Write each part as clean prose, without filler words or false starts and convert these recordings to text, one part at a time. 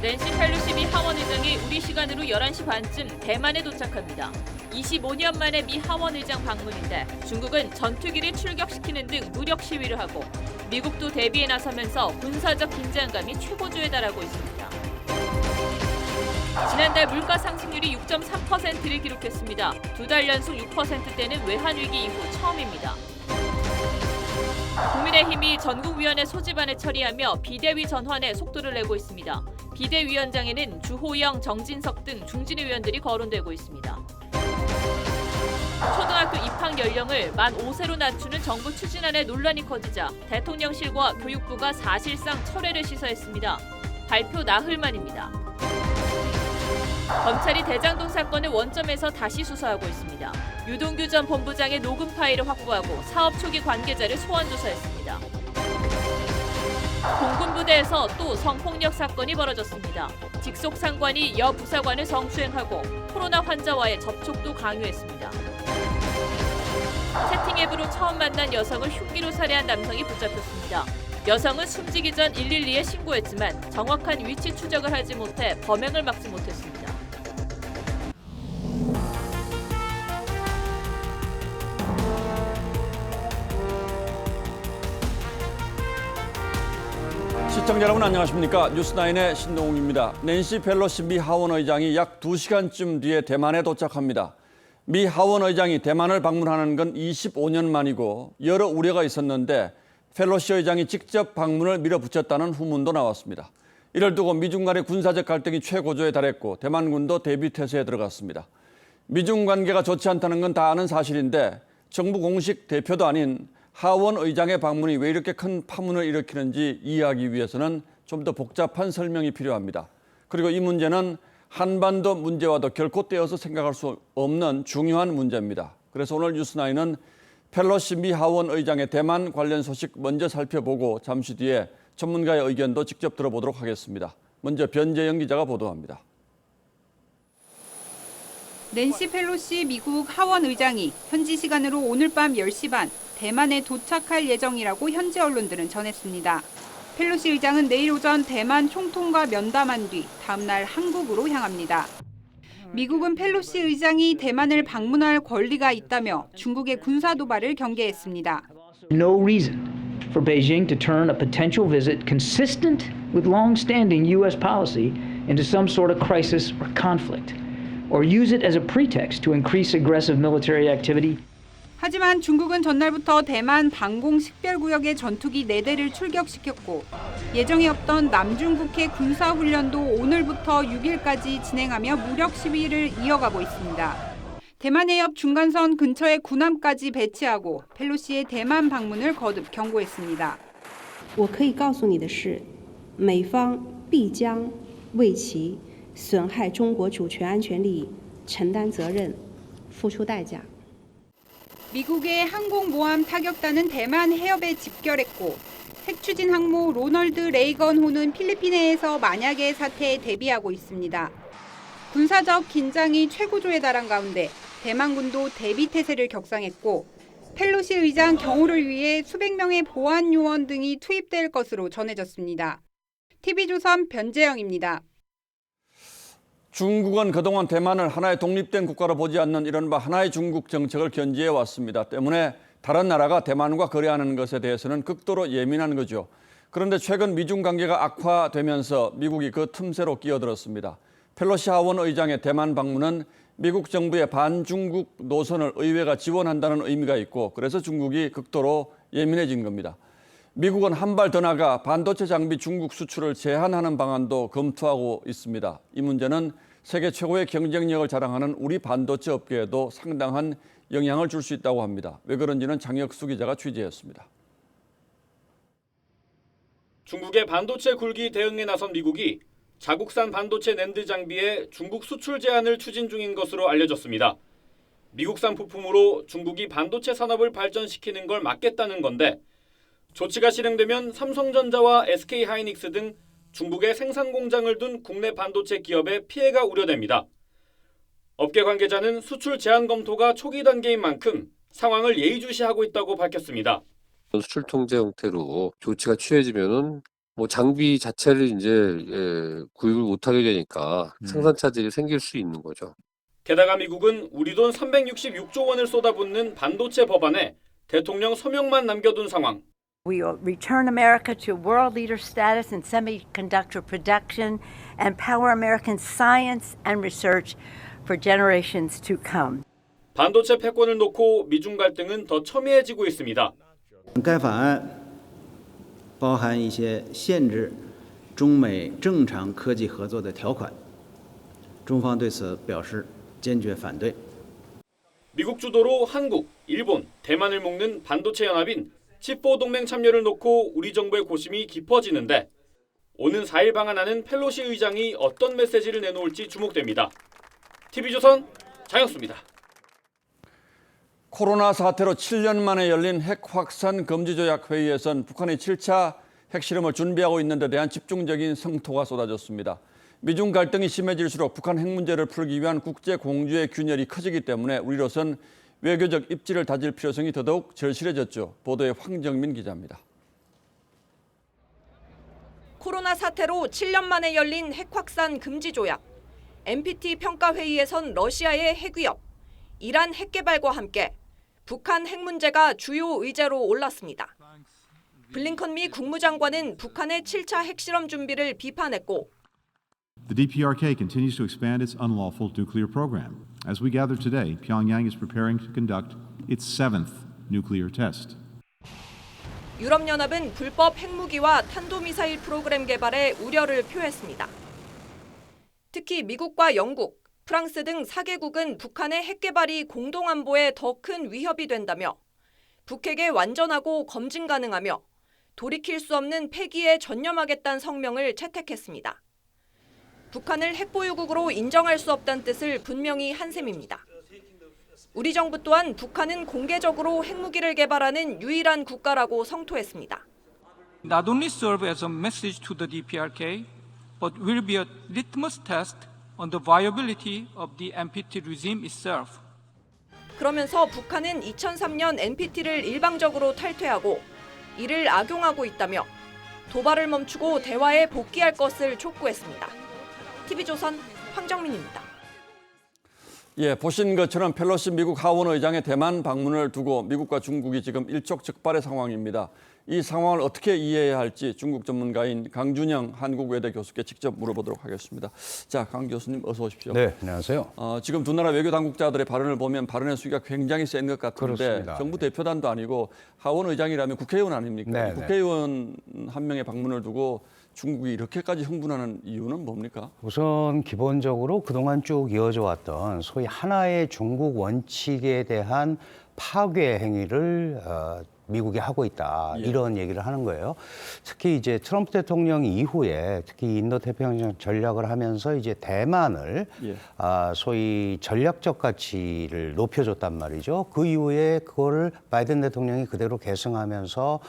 낸시 펠로시 미 하원 의장이 우리 시간으로 11시 반쯤 대만에 도착합니다. 25년 만에 미 하원 의장 방문인데 중국은 전투기를 출격시키는 등 무력 시위를 하고 미국도 대비에 나서면서 군사적 긴장감이 최고조에 달하고 있습니다. 지난달 물가 상승률이 6.3%를 기록했습니다. 두 달 연속 6%대는 외환위기 이후 처음입니다. 국민의힘이 전국위원회 소집안을 처리하며 비대위 전환에 속도를 내고 있습니다. 비대위원장에는 주호영, 정진석 등 중진 의원들이 거론되고 있습니다. 초등학교 입학 연령을 만 5세로 낮추는 정부 추진안에 논란이 커지자 대통령실과 교육부가 사실상 철회를 시사했습니다. 발표 나흘 만입니다. 검찰이 대장동 사건을 원점에서 다시 수사하고 있습니다. 유동규 전 본부장의 녹음 파일을 확보하고 사업 초기 관계자를 소환 조사했습니다. 공군부대에서 또 성폭력 사건이 벌어졌습니다. 직속 상관이 여 부사관을 성추행하고 코로나 환자와의 접촉도 강요했습니다. 채팅 앱으로 처음 만난 여성을 흉기로 살해한 남성이 붙잡혔습니다. 여성은 숨지기 전 112에 신고했지만 정확한 위치 추적을 하지 못해 범행을 막지 못했습니다. 시청자 여러분 안녕하십니까? 뉴스9의 신동욱입니다. 낸시 펠로시 미 하원 의장이 약 2시간쯤 뒤에 대만에 도착합니다. 미 하원 의장이 대만을 방문하는 건 25년 만이고 여러 우려가 있었는데 펠로시 의장이 직접 방문을 밀어붙였다는 후문도 나왔습니다. 이를 두고 미중 간의 군사적 갈등이 최고조에 달했고 대만군도 대비태세에 들어갔습니다. 미중 관계가 좋지 않다는 건 다 아는 사실인데 정부 공식 대표도 아닌 하원 의장의 방문이 왜 이렇게 큰 파문을 일으키는지 이해하기 위해서는 좀 더 복잡한 설명이 필요합니다. 그리고 이 문제는 한반도 문제와도 결코 떼어서 생각할 수 없는 중요한 문제입니다. 그래서 오늘 뉴스9은 펠로시 미 하원 의장의 대만 관련 소식 먼저 살펴보고 잠시 뒤에 전문가의 의견도 직접 들어보도록 하겠습니다. 먼저 변재영 기자가 보도합니다. 낸시 펠로시 미국 하원 의장이 현지 시간으로 오늘 밤 10시 반 대만에 도착할 예정이라고 현지 언론들은 전했습니다. 펠로시 의장은 내일 오전 대만 총통과 면담한 뒤 다음 날 한국으로 향합니다. 미국은 펠로시 의장이 대만을 방문할 권리가 있다며 중국의 군사 도발을 경계했습니다. No reason for Beijing to turn a potential visit consistent with long-standing U.S. policy into some sort of crisis or conflict, or use it as a pretext to increase aggressive military activity. 하지만 중국은 전날부터 대만 방공 식별구역에 전투기 4대를 출격시켰고 예정이 없던 남중국해 군사훈련도 오늘부터 6일까지 진행하며 무력 시위를 이어가고 있습니다. 대만 해협 중간선 근처에 군함까지 배치하고 펠로시의 대만 방문을 거듭 경고했습니다. 我可以告诉你的是，美方必将为其损害中国主权安全利益承担责任，付出代价。 미국의 항공모함 타격단은 대만 해협에 집결했고 핵추진 항모 로널드 레이건호는 필리핀해에서 만약의 사태에 대비하고 있습니다. 군사적 긴장이 최고조에 달한 가운데 대만군도 대비태세를 격상했고 펠로시 의장 경호를 위해 수백 명의 보안 요원 등이 투입될 것으로 전해졌습니다. TV조선 변재영입니다. 중국은 그동안 대만을 하나의 독립된 국가로 보지 않는 이른바 하나의 중국 정책을 견지해 왔습니다. 때문에 다른 나라가 대만과 거래하는 것에 대해서는 극도로 예민한 거죠. 그런데 최근 미중 관계가 악화되면서 미국이 그 틈새로 끼어들었습니다. 펠로시 하원 의장의 대만 방문은 미국 정부의 반중국 노선을 의회가 지원한다는 의미가 있고 그래서 중국이 극도로 예민해진 겁니다. 미국은 한 발 더 나가 반도체 장비 중국 수출을 제한하는 방안도 검토하고 있습니다. 이 문제는 세계 최고의 경쟁력을 자랑하는 우리 반도체 업계에도 상당한 영향을 줄 수 있다고 합니다. 왜 그런지는 장혁수 기자가 취재했습니다. 중국의 반도체 굴기 대응에 나선 미국이 자국산 반도체 낸드 장비의 중국 수출 제한을 추진 중인 것으로 알려졌습니다. 미국산 부품으로 중국이 반도체 산업을 발전시키는 걸 막겠다는 건데 조치가 실행되면 삼성전자와 SK하이닉스 등 중국에 생산 공장을 둔 국내 반도체 기업의 피해가 우려됩니다. 업계 관계자는 수출 제한 검토가 초기 단계인 만큼 상황을 예의주시하고 있다고 밝혔습니다. 수출 통제 형태로 조치가 취해지면은 뭐 장비 자체를 이제 구입을 못하게 되니까 생산차질이 생길 수 있는 거죠. 게다가 미국은 우리 돈 366조 원을 쏟아붓는 반도체 법안에 대통령 서명만 남겨둔 상황. We will return America to world leader status in semiconductor production and power American science and research for generations to come. 반도체 패권을 놓고 미중 갈등은 더 첨예해지고 있습니다. 该法案包含一些限制中美正常科技合作的条款，中方对此表示坚决反对。 미국 주도로 한국, 일본, 대만을 묶는 반도체 연합인 칩4 동맹 참여를 놓고 우리 정부의 고심이 깊어지는데 오는 4일 방한하는 펠로시 의장이 어떤 메시지를 내놓을지 주목됩니다. TV조선 장영수입니다. 코로나 사태로 7년 만에 열린 핵 확산 금지 조약 회의에선 북한이 7차 핵실험을 준비하고 있는 데 대한 집중적인 성토가 쏟아졌습니다. 미중 갈등이 심해질수록 북한 핵 문제를 풀기 위한 국제 공조의 균열이 커지기 때문에 우리로선 외교적 입지를 다질 필요성이 더더욱 절실해졌죠. 보도에 황정민 기자입니다. 코로나 사태로 7년 만에 열린 핵 확산 금지 조약. NPT 평가 회의에선 러시아의 핵 위협, 이란 핵 개발과 함께 북한 핵 문제가 주요 의제로 올랐습니다. 블링컨 미 국무장관은 북한의 7차 핵실험 준비를 비판했고 The DPRK continues to expand its unlawful nuclear program. As we gather today, Pyongyang is preparing to conduct its 7th nuclear test. 유럽연합은 불법 핵무기와 탄도미사일 프로그램 개발에 우려를 표했습니다. 특히 미국과 영국, 프랑스 등 4개국은 북한의 핵 개발이 공동안보에 더 큰 위협이 된다며 북핵에 완전하고 검증 가능하며 돌이킬 수 없는 폐기에 전념하겠다는 성명을 채택했습니다. 북한을 핵보유국으로 인정할 수 없다는 뜻을 분명히 한 셈입니다. 우리 정부 또한 북한은 공개적으로 핵무기를 개발하는 유일한 국가라고 성토했습니다. Not only serve as a message to the DPRK, but will be a litmus test on the viability of the NPT regime itself. 그러면서 북한은 2003년 NPT를 일방적으로 탈퇴하고 이를 악용하고 있다며 도발을 멈추고 대화에 복귀할 것을 촉구했습니다. TV조선 황정민입니다. 예, 보신 것처럼 펠로시 미국 하원 의장의 대만 방문을 두고 미국과 중국이 지금 일촉즉발의 상황입니다. 이 상황을 어떻게 이해해야 할지 중국 전문가인 강준영 한국외대 교수께 직접 물어보도록 하겠습니다. 자, 강 교수님 어서 오십시오. 네, 안녕하세요. 지금 두 나라 외교 당국자들의 발언을 보면 발언의 수위가 굉장히 센 것 같은데 그렇습니다. 정부 대표단도 아니고 하원 의장이라면 국회의원 아닙니까? 네, 국회의원 한 명의 방문을 두고 중국이 이렇게까지 흥분하는 이유는 뭡니까? 우선 기본적으로 그동안 쭉 이어져 왔던 소위 하나의 중국 원칙에 대한 파괴 행위를 미국이 하고 있다. 예. 이런 얘기를 하는 거예요. 특히 이제 트럼프 대통령 이후에 특히 인도태평양 전략을 하면서 이제 대만을 예. 소위 전략적 가치를 높여줬단 말이죠. 그 이후에 그거를 바이든 대통령이 그대로 계승하면서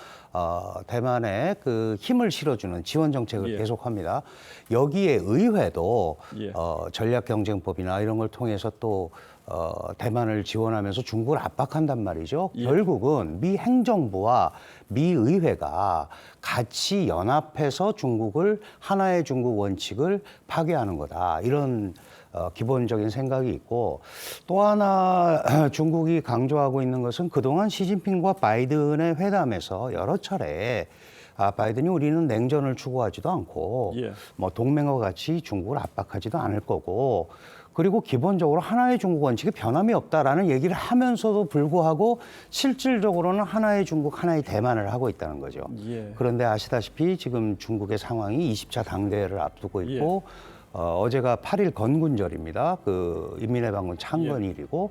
대만에 그 힘을 실어주는 지원 정책을 예. 계속합니다. 여기에 의회도 예. 전략경쟁법이나 이런 걸 통해서 또 대만을 지원하면서 중국을 압박한단 말이죠. 예. 결국은 미 행정부와 미 의회가 같이 연합해서 중국을 하나의 중국 원칙을 파괴하는 거다. 이런 기본적인 생각이 있고 또 하나 중국이 강조하고 있는 것은 그동안 시진핑과 바이든의 회담에서 여러 차례 바이든이 우리는 냉전을 추구하지도 않고 예. 뭐 동맹과 같이 중국을 압박하지도 않을 거고 그리고 기본적으로 하나의 중국 원칙에 변함이 없다라는 얘기를 하면서도 불구하고 실질적으로는 하나의 중국, 하나의 대만을 하고 있다는 거죠. 예. 그런데 아시다시피 지금 중국의 상황이 20차 당대회를 앞두고 있고 어제가 8일 건군절입니다. 그 인민해방군 창건일이고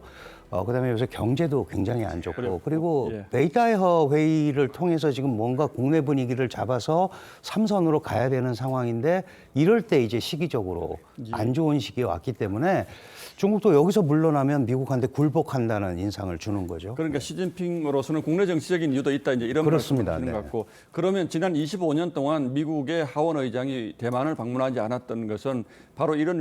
그다음에 요새 경제도 굉장히 안 좋고 그리고 예. 베이타이허 회의를 통해서 지금 뭔가 국내 분위기를 잡아서 삼선으로 가야 되는 상황인데 이럴 때 이제 시기적으로 안 좋은 시기에 왔기 때문에 중국도 여기서 물러나면 미국한테 굴복한다는 인상을 주는 거죠. 그러니까 시진핑으로서는 국내 정치적인 이유도 있다 이제 이런 그렇습니다. 말씀을 드리는 것 같고 그러면 지난 25년 동안 미국의 하원 의장이 대만을 방문하지 않았던 것은 바로 이런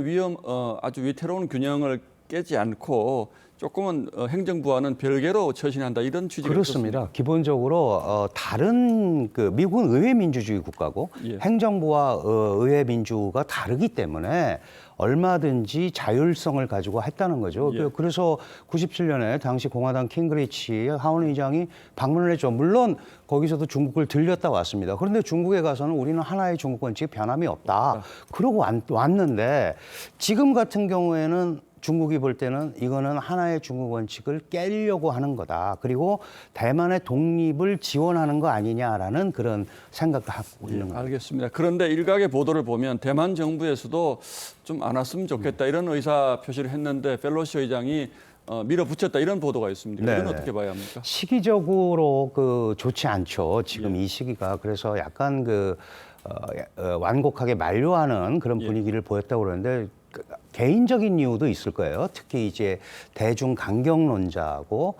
아주 위태로운 균형을 깨지 않고 조금은 행정부와는 별개로 처신한다 이런 취지가 그렇습니다. 기본적으로 다른 미국은 의회 민주주의 국가고 예. 행정부와 의회 민주가 다르기 때문에 얼마든지 자율성을 가지고 했다는 거죠. 예. 그래서 97년에 당시 공화당 킹그리치 하원 의장이 방문을 했죠. 물론 거기서도 중국을 들렸다 왔습니다. 그런데 중국에 가서는 우리는 하나의 중국 원칙에 변함이 없다. 그러고 왔는데 지금 같은 경우에는 중국이 볼 때는 이거는 하나의 중국 원칙을 깨려고 하는 거다. 그리고 대만의 독립을 지원하는 거 아니냐라는 그런 생각을 하고 있는 겁니다. 알겠습니다. 그런데 일각의 보도를 보면 대만 정부에서도 좀 안 왔으면 좋겠다 이런 의사 표시를 했는데 펠로시 의장이 밀어붙였다 이런 보도가 있습니다. 이건 네네. 어떻게 봐야 합니까? 시기적으로 좋지 않죠. 지금 이 시기가. 그래서 약간 완곡하게 만류하는 그런 분위기를 보였다고 그러는데 개인적인 이유도 있을 거예요. 특히 이제 대중 강경론자하고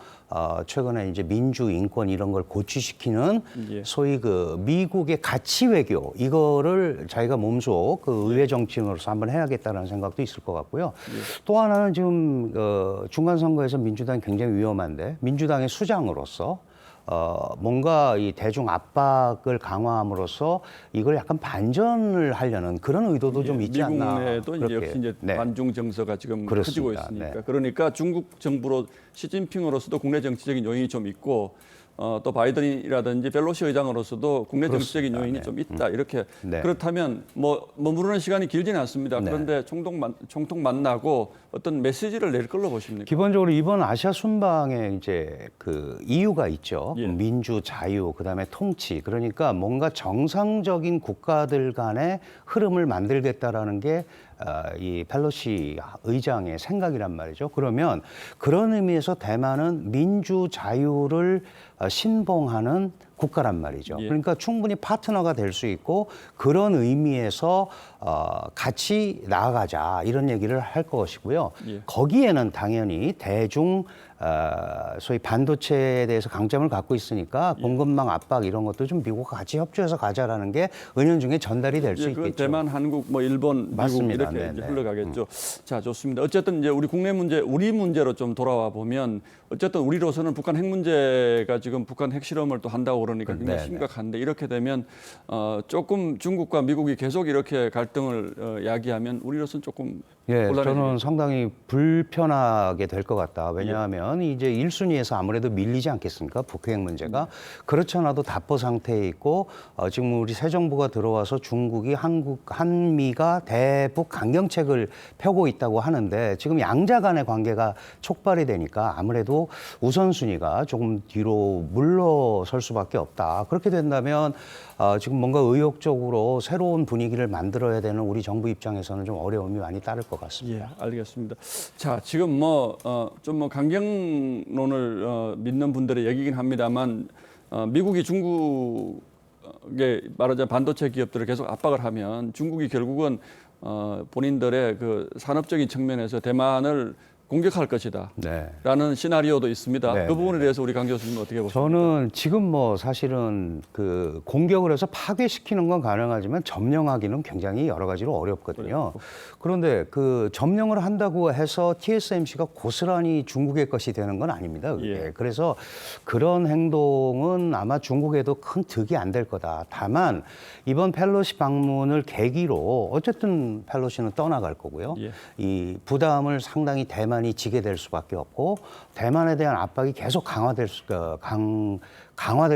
최근에 이제 민주 인권 이런 걸 고취시키는 소위 미국의 가치 외교 이거를 자기가 몸소 의회 정치인으로서 한번 해야겠다는 생각도 있을 것 같고요. 또 하나는 지금 중간 선거에서 민주당이 굉장히 위험한데 민주당의 수장으로서 뭔가 이 대중 압박을 강화함으로써 이걸 약간 반전을 하려는 그런 의도도 좀 있지 않나. 미국 내에도 이제 역시 이제 반중 정서가 지금 커지고 있으니까. 네. 그러니까 중국 정부로 시진핑으로서도 국내 정치적인 요인이 좀 있고 또 바이든이라든지 펠로시 의장으로서도 국내 정치적인 요인이 좀 있다. 이렇게 그렇다면 머무르는 시간이 길지는 않습니다. 그런데 총통 만나고 어떤 메시지를 낼 걸로 보십니까? 기본적으로 이번 아시아 순방에 이제 이유가 있죠. 민주, 자유, 그다음에 통치. 그러니까 뭔가 정상적인 국가들 간의 흐름을 만들겠다라는 게 이 펠로시 의장의 생각이란 말이죠. 그러면 그런 의미에서 대만은 민주, 자유를 신봉하는 국가란 말이죠. 그러니까 충분히 파트너가 될 수 있고 그런 의미에서 같이 나아가자 이런 얘기를 할 것이고요. 거기에는 당연히 대중 소위 반도체에 대해서 강점을 갖고 있으니까 공급망 압박 이런 것도 좀 미국과 같이 협조해서 가자라는 게 은연중에 전달이 될 수 있겠죠. 대만, 한국, 일본, 맞습니다. 미국 이렇게 이제 흘러가겠죠. 자, 좋습니다. 어쨌든 이제 우리 국내 문제, 우리 문제로 좀 돌아와 보면 어쨌든 우리로서는 북한 핵 문제가 지금 북한 핵실험을 또 한다고 그러니까 굉장히 심각한데 이렇게 되면 조금 중국과 미국이 계속 이렇게 갈등을 야기하면 우리로서는 조금 저는 상당히 불편하게 될 것 같다. 왜냐하면 이제 1순위에서 아무래도 밀리지 않겠습니까? 북핵 문제가. 그렇지 않아도 답보 상태에 있고 지금 우리 새 정부가 들어와서 중국이 한미가 대북 강경책을 펴고 있다고 하는데 지금 양자 간의 관계가 촉발이 되니까 아무래도 우선순위가 조금 뒤로 물러설 수밖에 없다. 그렇게 된다면 지금 뭔가 의욕적으로 새로운 분위기를 만들어야 되는 우리 정부 입장에서는 좀 어려움이 많이 따를 것 같습니다. 알겠습니다. 자, 지금 좀 강경론을 믿는 분들의 얘기긴 합니다만 미국이 중국에 말하자면 반도체 기업들을 계속 압박을 하면 중국이 결국은 본인들의 산업적인 측면에서 대만을 공격할 것이다. 라는 시나리오도 있습니다. 그 부분에 대해서 우리 강 교수님은 어떻게 보십니까? 저는 지금 사실은 공격을 해서 파괴시키는 건 가능하지만 점령하기는 굉장히 여러 가지로 어렵거든요. 그런데 점령을 한다고 해서 TSMC가 고스란히 중국의 것이 되는 건 아닙니다. 그게. 그래서 그런 행동은 아마 중국에도 큰 득이 안 될 거다. 다만 이번 펠로시 방문을 계기로 어쨌든 펠로시는 떠나갈 거고요. 이 부담을 상당히 대만이 지게 될 수밖에 없고 대만에 대한 압박이 계속 강화될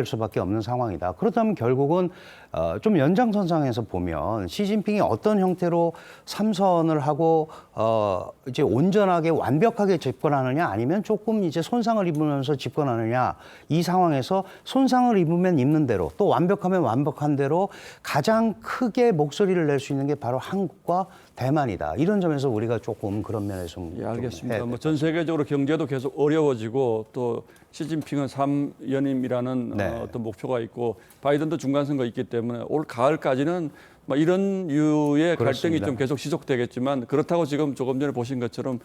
수밖에 없는 상황이다. 그렇다면 결국은 좀 연장선상에서 보면 시진핑이 어떤 형태로 삼선을 하고 이제 온전하게 완벽하게 집권하느냐 아니면 조금 이제 손상을 입으면서 집권하느냐 이 상황에서 손상을 입으면 입는 대로 또 완벽하면 완벽한 대로 가장 크게 목소리를 낼 수 있는 게 바로 한국과 대만이다. 이런 점에서 우리가 조금 그런 면에서 알겠습니다. 전 세계적으로 경제도 계속 어려워지고 또 시진핑은 3연임이라는 어떤 목표가 있고 바이든도 중간 선거 있기 때문에 올 가을까지는 뭐 이런 류의 갈등이 그렇습니다. 좀 계속 지속되겠지만 그렇다고 지금 조금 전에 보신 것처럼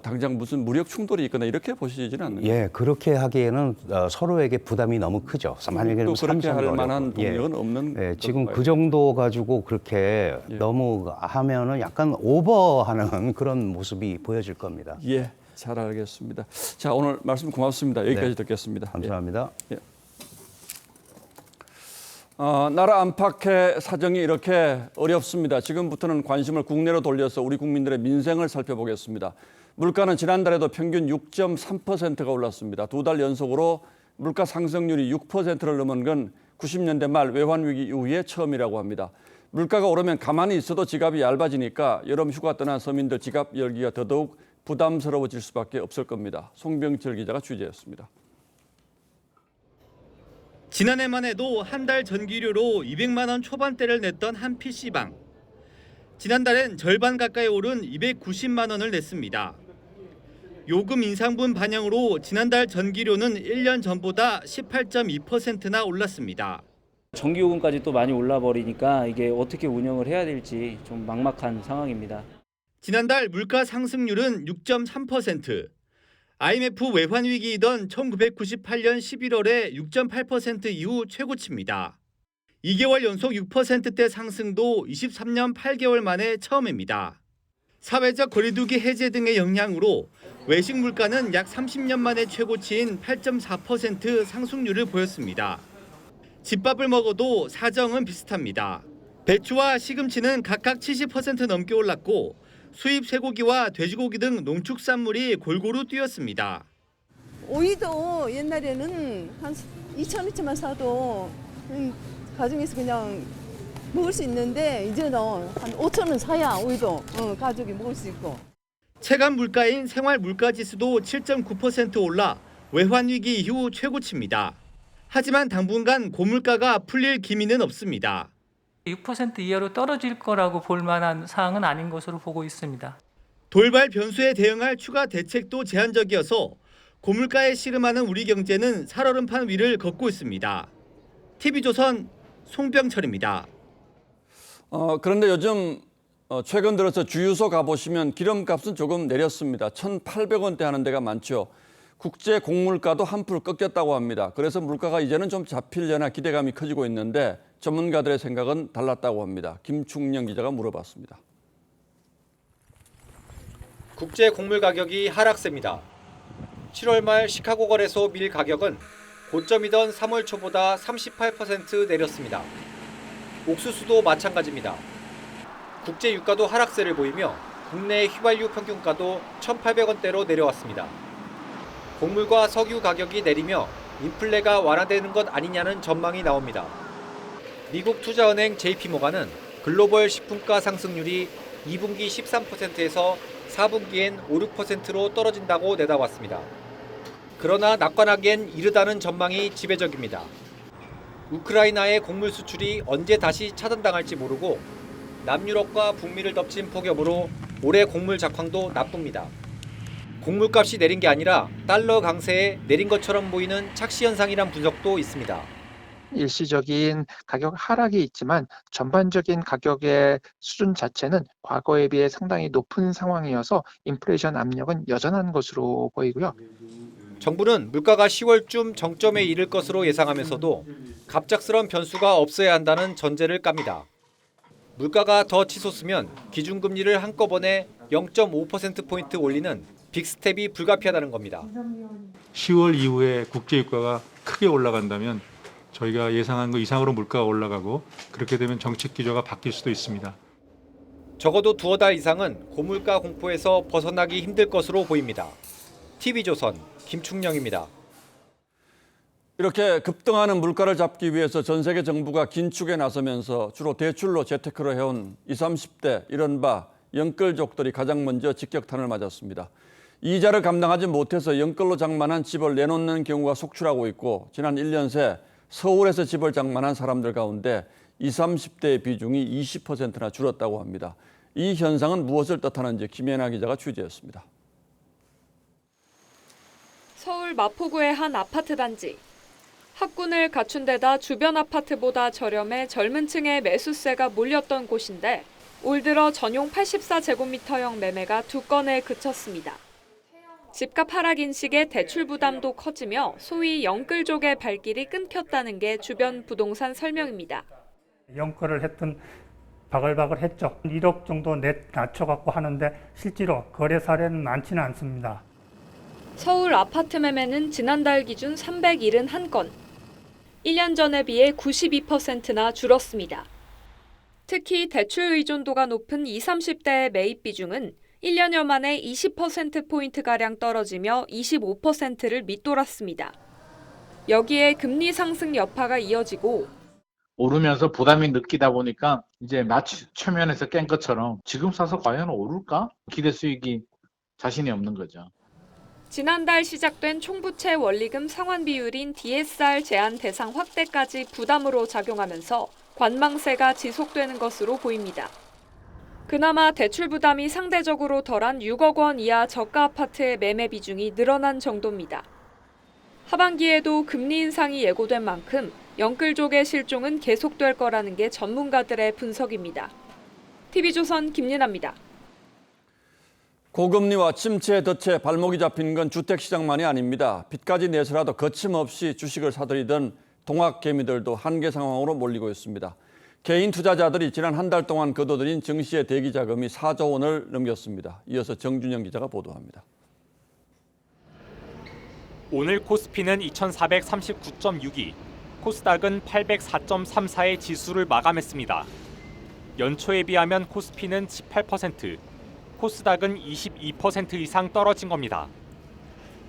당장 무슨 무력 충돌이 있거나 이렇게 보시지는 않나요? 예, 그렇게 하기에는 서로에게 부담이 너무 크죠. 만약에 또 그렇게 할 삼성도 만한 어렵고. 동력은 없는. 예, 지금 걸까요? 그 정도 가지고 그렇게 너무 하면은 약간 오버하는 그런 모습이 보여질 겁니다. 예, 잘 알겠습니다. 자, 오늘 말씀 고맙습니다. 여기까지 네. 듣겠습니다. 감사합니다. 예. 나라 안팎의 사정이 이렇게 어렵습니다. 지금부터는 관심을 국내로 돌려서 우리 국민들의 민생을 살펴보겠습니다. 물가는 지난달에도 평균 6.3%가 올랐습니다. 2달 연속으로 물가 상승률이 6%를 넘은 건 90년대 말 외환위기 이후에 처음이라고 합니다. 물가가 오르면 가만히 있어도 지갑이 얇아지니까 여름 휴가 떠난 서민들 지갑 열기가 더더욱 부담스러워질 수밖에 없을 겁니다. 송병철 기자가 취재했습니다. 지난해만 해도 한 달 전기료로 200만 원 초반대를 냈던 한 PC방. 지난달엔 절반 가까이 오른 290만 원을 냈습니다. 요금 인상분 반영으로 지난달 전기료는 1년 전보다 18.2%나 올랐습니다. 전기요금까지 또 많이 올라버리니까 이게 어떻게 운영을 해야 될지 좀 막막한 상황입니다. 지난달 물가 상승률은 6.3%. IMF 외환위기이던 1998년 11월에 6.8% 이후 최고치입니다. 2개월 연속 6%대 상승도 23년 8개월 만에 처음입니다. 사회적 거리두기 해제 등의 영향으로 외식 물가는 약 30년 만에 최고치인 8.4% 상승률을 보였습니다. 집밥을 먹어도 사정은 비슷합니다. 배추와 시금치는 각각 70% 넘게 올랐고 수입 쇠고기와 돼지고기 등 농축산물이 골고루 뛰었습니다. 오이도 옛날에는 한 2,000원치만 사도 가정에서 그냥 먹을 수 있는데 이제는 한 5,000원 사야 오이도 가족이 먹을 수 있고. 체감 물가인 생활 물가 지수도 7.9% 올라 외환위기 이후 최고치입니다. 하지만 당분간 고물가가 풀릴 기미는 없습니다. 6% 이하로 떨어질 거라고 볼 만한 사항은 아닌 것으로 보고 있습니다. 돌발 변수에 대응할 추가 대책도 제한적이어서 고물가에 씨름하는 우리 경제는 살얼음판 위를 걷고 있습니다. TV조선 송병철입니다. 그런데 요즘 최근 들어서 주유소 가보시면 기름값은 조금 내렸습니다. 1,800원대 하는 데가 많죠. 국제 곡물가도 한풀 꺾였다고 합니다. 그래서 물가가 이제는 좀 잡히려나 기대감이 커지고 있는데 전문가들의 생각은 달랐다고 합니다. 김충영 기자가 물어봤습니다. 국제 곡물 가격이 하락세입니다. 7월 말 시카고 거래소 밀 가격은 고점이던 3월 초보다 38% 내렸습니다. 옥수수도 마찬가지입니다. 국제 유가도 하락세를 보이며 국내 휘발유 평균가도 1,800원대로 내려왔습니다. 곡물과 석유 가격이 내리며 인플레가 완화되는 것 아니냐는 전망이 나옵니다. 미국 투자은행 JP모간은 글로벌 식품가 상승률이 2분기 13%에서 4분기엔 5, 6%로 떨어진다고 내다봤습니다. 그러나 낙관하기엔 이르다는 전망이 지배적입니다. 우크라이나의 곡물 수출이 언제 다시 차단당할지 모르고 남유럽과 북미를 덮친 폭염으로 올해 곡물 작황도 나쁩니다. 곡물값이 내린 게 아니라 달러 강세에 내린 것처럼 보이는 착시 현상이란 분석도 있습니다. 일시적인 가격 하락이 있지만 전반적인 가격의 수준 자체는 과거에 비해 상당히 높은 상황이어서 인플레이션 압력은 여전한 것으로 보이고요. 정부는 물가가 10월쯤 정점에 이를 것으로 예상하면서도 갑작스런 변수가 없어야 한다는 전제를 깝니다. 물가가 더 치솟으면 기준금리를 한꺼번에 0.5%포인트 올리는 빅스텝이 불가피하다는 겁니다. 10월 이후에 국제유가가 크게 올라간다면 저희가 예상한 것 이상으로 물가가 올라가고 그렇게 되면 정책 기조가 바뀔 수도 있습니다. 적어도 두어 달 이상은 고물가 공포에서 벗어나기 힘들 것으로 보입니다. TV조선 김충영입니다. 이렇게 급등하는 물가를 잡기 위해서 전 세계 정부가 긴축에 나서면서 주로 대출로 재테크를 해온 20, 30대 이른바 영끌족들이 가장 먼저 직격탄을 맞았습니다. 이자를 감당하지 못해서 영끌로 장만한 집을 내놓는 경우가 속출하고 있고 지난 1년 새 서울에서 집을 장만한 사람들 가운데 20, 30대의 비중이 20%나 줄었다고 합니다. 이 현상은 무엇을 뜻하는지 김연아 기자가 취재했습니다. 서울 마포구의 한 아파트 단지. 학군을 갖춘 데다 주변 아파트보다 저렴해 젊은 층의 매수세가 몰렸던 곳인데 올 들어 전용 84제곱미터형 매매가 2건에 그쳤습니다. 집값 하락 인식에 대출 부담도 커지며 소위 영끌족의 발길이 끊겼다는 게 주변 부동산 설명입니다. 영끌을 했던 바글바글 했죠. 1억 정도 낮춰갖고 하는데 실제로 거래 사례는 많지는 않습니다. 서울 아파트 매매는 지난달 기준 371건. 1년 전에 비해 92%나 줄었습니다. 특히 대출 의존도가 높은 20, 30대의 매입 비중은 1년여 만에 20%포인트가량 떨어지며 25%를 밑돌았습니다. 여기에 금리 상승 여파가 이어지고 오르면서 부담이 느끼다 보니까 이제 마치 초면에서 깬 것처럼 지금 사서 과연 오를까? 기대 수익이 자신이 없는 거죠. 지난달 시작된 총부채 원리금 상환 비율인 DSR 제한 대상 확대까지 부담으로 작용하면서 관망세가 지속되는 것으로 보입니다. 그나마 대출 부담이 상대적으로 덜한 6억 원 이하 저가 아파트의 매매 비중이 늘어난 정도입니다. 하반기에도 금리 인상이 예고된 만큼 영끌족의 실종은 계속될 거라는 게 전문가들의 분석입니다. TV조선 김예나입니다. 고금리와 침체의 덫에 발목이 잡힌 건 주택시장만이 아닙니다. 빚까지 내서라도 거침없이 주식을 사들이던 동학개미들도 한계 상황으로 몰리고 있습니다. 개인 투자자들이 지난 한 달 동안 거둬들인 증시의 대기 자금이 4조 원을 넘겼습니다. 이어서 정준영 기자가 보도합니다. 오늘 코스피는 2439.62, 코스닥은 804.34의 지수를 마감했습니다. 연초에 비하면 코스피는 18%, 코스닥은 22% 이상 떨어진 겁니다.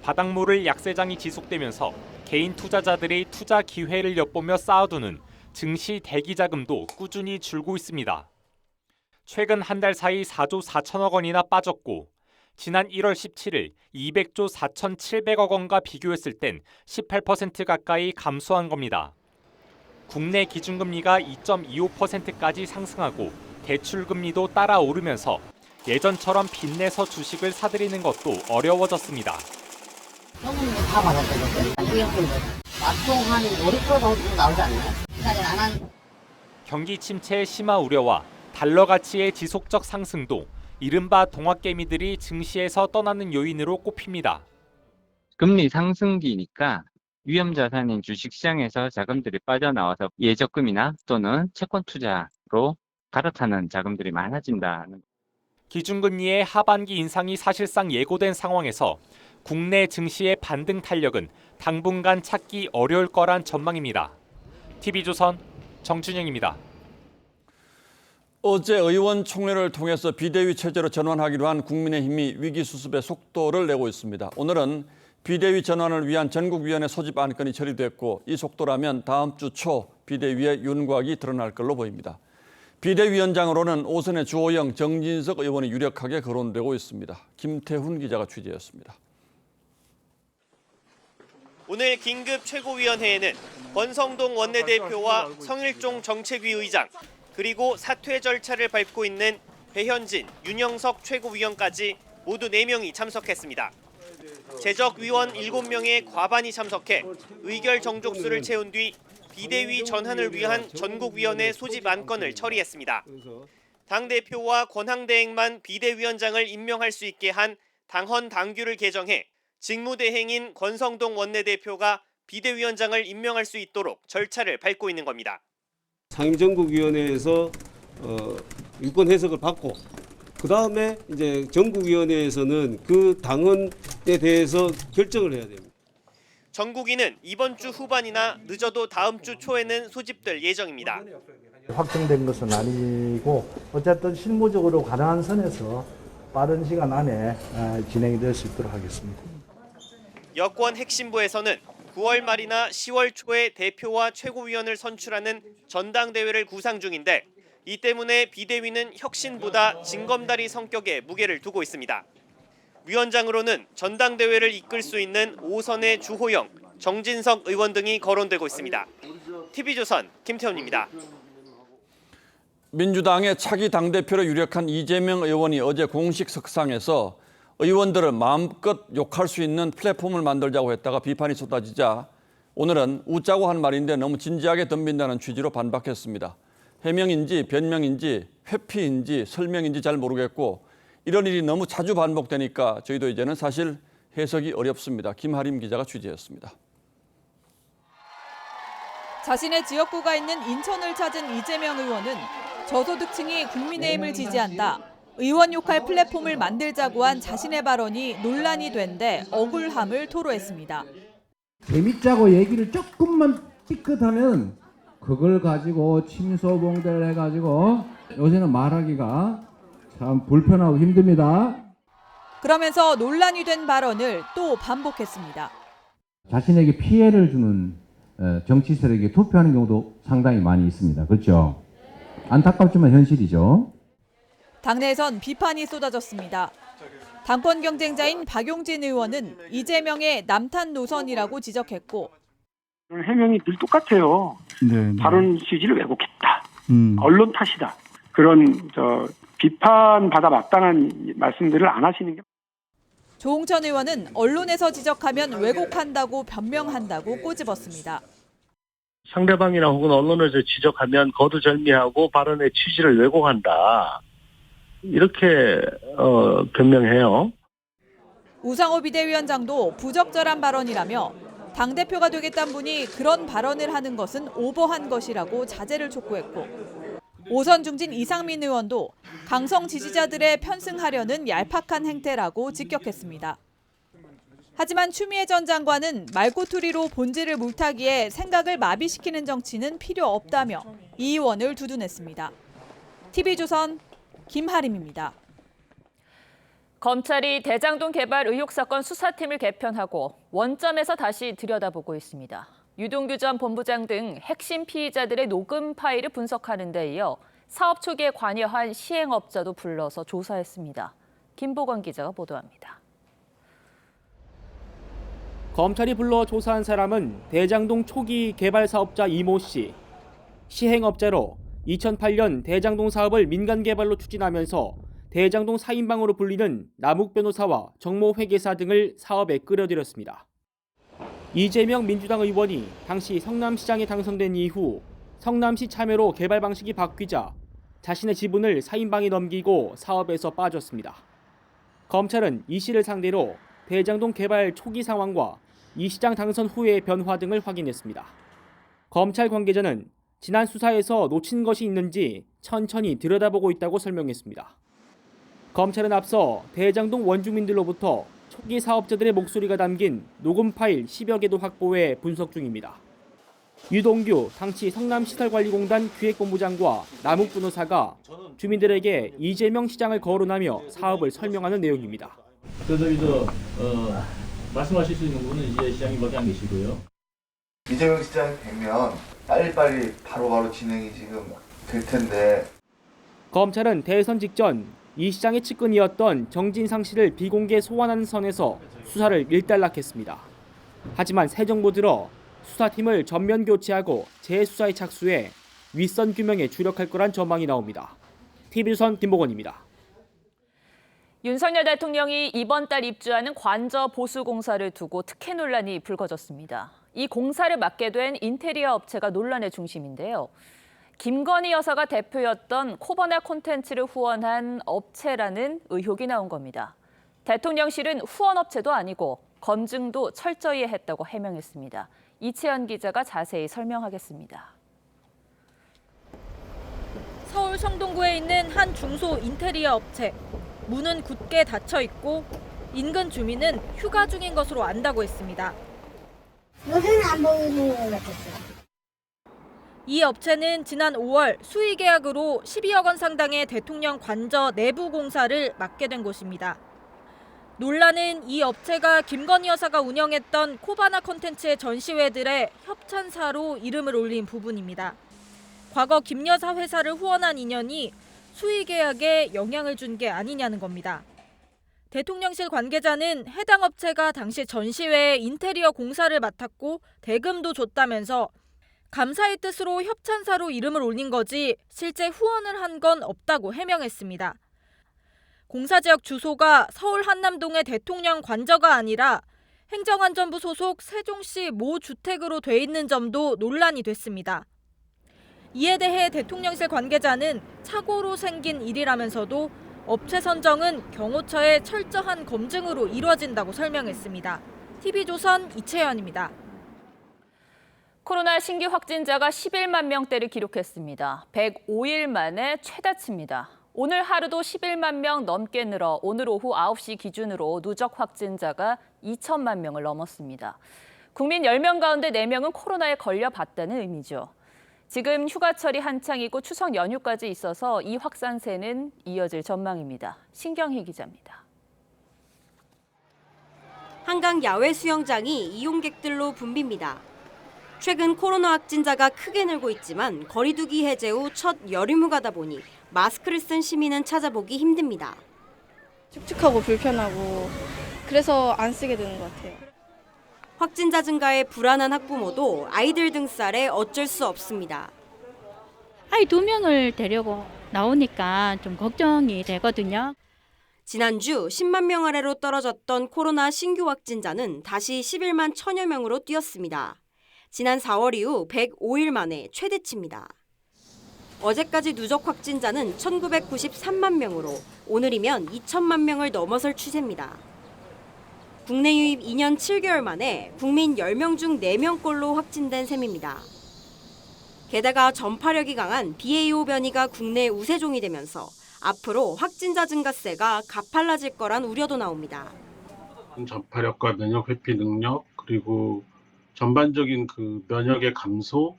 바닥모를 약세장이 지속되면서 개인 투자자들이 투자 기회를 엿보며 쌓아두는 증시 대기 자금도 꾸준히 줄고 있습니다. 최근 한 달 사이 4조 4천억 원이나 빠졌고 지난 1월 17일 200조 4,700억 원과 비교했을 땐 18% 가까이 감소한 겁니다. 국내 기준금리가 2.25%까지 상승하고 대출금리도 따라 오르면서 예전처럼 빚내서 주식을 사들이는 것도 어려워졌습니다. 현금도 다 받았거든요. 한국연금도 맞통 한 5, 6% 정도 나오지 않나요? 경기 침체의 심화 우려와 달러 가치의 지속적 상승도 이른바 동학개미들이 증시에서 떠나는 요인으로 꼽힙니다. 금리 상승기니까 위험 자산인 주식시장에서 자금들이 빠져나와서 예적금이나 또는 채권 투자로 갈아타는 자금들이 많아진다는. 기준금리의 하반기 인상이 사실상 예고된 상황에서 국내 증시의 반등 탄력은 당분간 찾기 어려울 거란 전망입니다. TV조선 정준영입니다. 어제 의원총회를 통해서 비대위 체제로 전환하기로 한 국민의힘이 위기 수습의 속도를 내고 있습니다. 오늘은 비대위 전환을 위한 전국위원회 소집 안건이 처리됐고 이 속도라면 다음 주 초 비대위의 윤곽이 드러날 걸로 보입니다. 비대위원장으로는 오선의 주호영, 정진석 의원이 유력하게 거론되고 있습니다. 김태훈 기자가 취재했습니다. 오늘 긴급 최고위원회에는 권성동 원내대표와 성일종 정책위 의장, 그리고 사퇴 절차를 밟고 있는 배현진, 윤영석 최고위원까지 모두 4명이 참석했습니다. 재적위원 7명의 과반이 참석해 의결 정족수를 채운 뒤 비대위 전환을 위한 전국위원회 소집 안건을 처리했습니다. 당대표와 권한대행만 비대위원장을 임명할 수 있게 한 당헌 당규를 개정해 직무대행인 권성동 원내대표가 비대위원장을 임명할 수 있도록 절차를 밟고 있는 겁니다. 상임전국위원회에서 유권 해석을 받고 그 다음에 이제 전국위원회에서는 그 당헌에 대해서 결정을 해야 됩니다. 전국위는 이번 주 후반이나 늦어도 다음 주 초에는 소집될 예정입니다. 확정된 것은 아니고 어쨌든 실무적으로 가능한 선에서 빠른 시간 안에 진행이 될 수 있도록 하겠습니다. 여권 핵심부에서는 9월 말이나 10월 초에 대표와 최고위원을 선출하는 전당대회를 구상 중인데 이 때문에 비대위는 혁신보다 징검다리 성격에 무게를 두고 있습니다. 위원장으로는 전당대회를 이끌 수 있는 오선의 주호영, 정진석 의원 등이 거론되고 있습니다. TV조선 김태훈입니다. 민주당의 차기 당대표로 유력한 이재명 의원이 어제 공식 석상에서 의원들을 마음껏 욕할 수 있는 플랫폼을 만들자고 했다가 비판이 쏟아지자 오늘은 웃자고 한 말인데 너무 진지하게 덤빈다는 취지로 반박했습니다. 해명인지 변명인지 회피인지 설명인지 잘 모르겠고 이런 일이 너무 자주 반복되니까 저희도 이제는 사실 해석이 어렵습니다. 김하림 기자가 취재했습니다. 자신의 지역구가 있는 인천을 찾은 이재명 의원은 저소득층이 국민의힘을 지지한다. 의원 욕할 플랫폼을 만들자고 한 자신의 발언이 논란이 된 데 억울함을 토로했습니다. 재밌자고 얘기를 조금만 삐끗하면 그걸 가지고 침소봉대를 해가지고 요새는 말하기가 참 불편하고 힘듭니다. 그러면서 논란이 된 발언을 또 반복했습니다. 자신에게 피해를 주는 정치 세력에 투표하는 경우도 상당히 많이 있습니다. 그렇죠? 안타깝지만 현실이죠. 당내에선 비판이 쏟아졌습니다. 당권 경쟁자인 박용진 의원은 이재명의 남탄 노선이라고 지적했고 해명이 늘 똑같아요. 네. 발언 취지를 왜곡했다. 언론 탓이다. 그런 비판받아 마땅한 말씀들을 안 하시는 게. 조홍천 의원은 언론에서 지적하면 왜곡한다고 변명한다고 꼬집었습니다. 상대방이나 혹은 언론에서 지적하면 거두절미하고 발언의 취지를 왜곡한다. 이렇게 변명해요. 우상호 비대위원장도 부적절한 발언이라며 당대표가 되겠다는 분이 그런 발언을 하는 것은 오버한 것이라고 자제를 촉구했고 오선 중진 이상민 의원도 강성 지지자들의 편승하려는 얄팍한 행태라고 직격했습니다. 하지만 추미애 전 장관은 말꼬투리로 본질을 물타기에 생각을 마비시키는 정치는 필요 없다며 이 의원을 두둔했습니다. TV조선 김하림입니다. 검찰이 대장동 개발 의혹 사건 수사팀을 개편하고 원점에서 다시 들여다보고 있습니다. 유동규 전 본부장 등 핵심 피의자들의 녹음 파일을 분석하는 데 이어 사업 초기에 관여한 시행업자도 불러서 조사했습니다. 김보건 기자가 보도합니다. 검찰이 불러 조사한 사람은 대장동 초기 개발 사업자 이모 씨. 시행업자로 2008년 대장동 사업을 민간 개발로 추진하면서 대장동 4인방으로 불리는 남욱 변호사와 정모 회계사 등을 사업에 끌어들였습니다. 이재명 민주당 의원이 당시 성남시장에 당선된 이후 성남시 참여로 개발 방식이 바뀌자 자신의 지분을 4인방에 넘기고 사업에서 빠졌습니다. 검찰은 이 씨를 상대로 대장동 개발 초기 상황과 이 시장 당선 후의 변화 등을 확인했습니다. 검찰 관계자는 지난 수사에서 놓친 것이 있는지 천천히 들여다보고 있다고 설명했습니다. 검찰은 앞서 대장동 원주민들로부터 초기 사업자들의 목소리가 담긴 녹음 파일 10여 개도 확보해 분석 중입니다. 유동규 당시 성남시설관리공단 기획본부장과 남욱 변호사가 주민들에게 이재명 시장을 거론하며 사업을 설명하는 내용입니다. 그래서 말씀하실 수 있는 분은 이제 시장님밖에 안 계시고요. 이재명 시장이 되면 빨리빨리 바로바로 진행이 지금 될 텐데. 검찰은 대선 직전 이 시장의 측근이었던 정진상 씨를 비공개 소환하는 선에서 수사를 일단락했습니다. 하지만 새 정부 들어 수사팀을 전면 교체하고 재수사에 착수해 윗선 규명에 주력할 거란 전망이 나옵니다. TV조선 김보건입니다. 윤석열 대통령이 이번 달 입주하는 관저 보수 공사를 두고 특혜 논란이 불거졌습니다. 이 공사를 맡게 된 인테리어 업체가 논란의 중심인데요. 김건희 여사가 대표였던 코버나 콘텐츠를 후원한 업체라는 의혹이 나온 겁니다. 대통령실은 후원 업체도 아니고 검증도 철저히 했다고 해명했습니다. 이채연 기자가 자세히 설명하겠습니다. 서울 성동구에 있는 한 중소 인테리어 업체. 문은 굳게 닫혀 있고 인근 주민은 휴가 중인 것으로 안다고 했습니다. 요새는 안 보이는 것 같았어요. 이 업체는 지난 5월 수의 계약으로 12억 원 상당의 대통령 관저 내부 공사를 맡게 된 곳입니다. 논란은 이 업체가 김건희 여사가 운영했던 코바나 콘텐츠의 전시회들의 협찬사로 이름을 올린 부분입니다. 과거 김 여사 회사를 후원한 인연이 수의 계약에 영향을 준 게 아니냐는 겁니다. 대통령실 관계자는 해당 업체가 당시 전시회에 인테리어 공사를 맡았고 대금도 줬다면서 감사의 뜻으로 협찬사로 이름을 올린 거지 실제 후원을 한 건 없다고 해명했습니다. 공사 지역 주소가 서울 한남동의 대통령 관저가 아니라 행정안전부 소속 세종시 모 주택으로 돼 있는 점도 논란이 됐습니다. 이에 대해 대통령실 관계자는 착오로 생긴 일이라면서도 업체 선정은 경호처의 철저한 검증으로 이루어진다고 설명했습니다. TV조선 이채연입니다. 코로나 신규 확진자가 11만 명대를 기록했습니다. 105일 만에 최다치입니다. 오늘 하루도 11만 명 넘게 늘어 오늘 오후 9시 기준으로 누적 확진자가 2천만 명을 넘었습니다. 국민 10명 가운데 4명은 코로나에 걸려봤다는 의미죠. 지금 휴가철이 한창이고 추석 연휴까지 있어서 이 확산세는 이어질 전망입니다. 신경희 기자입니다. 한강 야외 수영장이 이용객들로 붐빕니다. 최근 코로나 확진자가 크게 늘고 있지만 거리 두기 해제 후 첫 여름휴가다 보니 마스크를 쓴 시민은 찾아보기 힘듭니다. 축축하고 불편하고 그래서 안 쓰게 되는 것 같아요. 확진자 증가에 불안한 학부모도 아이들 등살에 어쩔 수 없습니다. 아이 2명을 데리고 나오니까 좀 걱정이 되거든요. 지난주 10만 명 아래로 떨어졌던 코로나 신규 확진자는 다시 11만 1천여 명으로 뛰었습니다. 지난 4월 이후 105일 만에 최대치입니다. 어제까지 누적 확진자는 1,993만 명으로 오늘이면 2천만 명을 넘어설 추세입니다. 국내 유입 2년 7개월 만에 국민 10명 중 4명꼴로 확진된 셈입니다. 게다가 전파력이 강한 BA.5 변이가 국내 우세종이 되면서 앞으로 확진자 증가세가 가팔라질 거란 우려도 나옵니다. 전파력과 면역 회피 능력 그리고 전반적인 그 면역의 감소,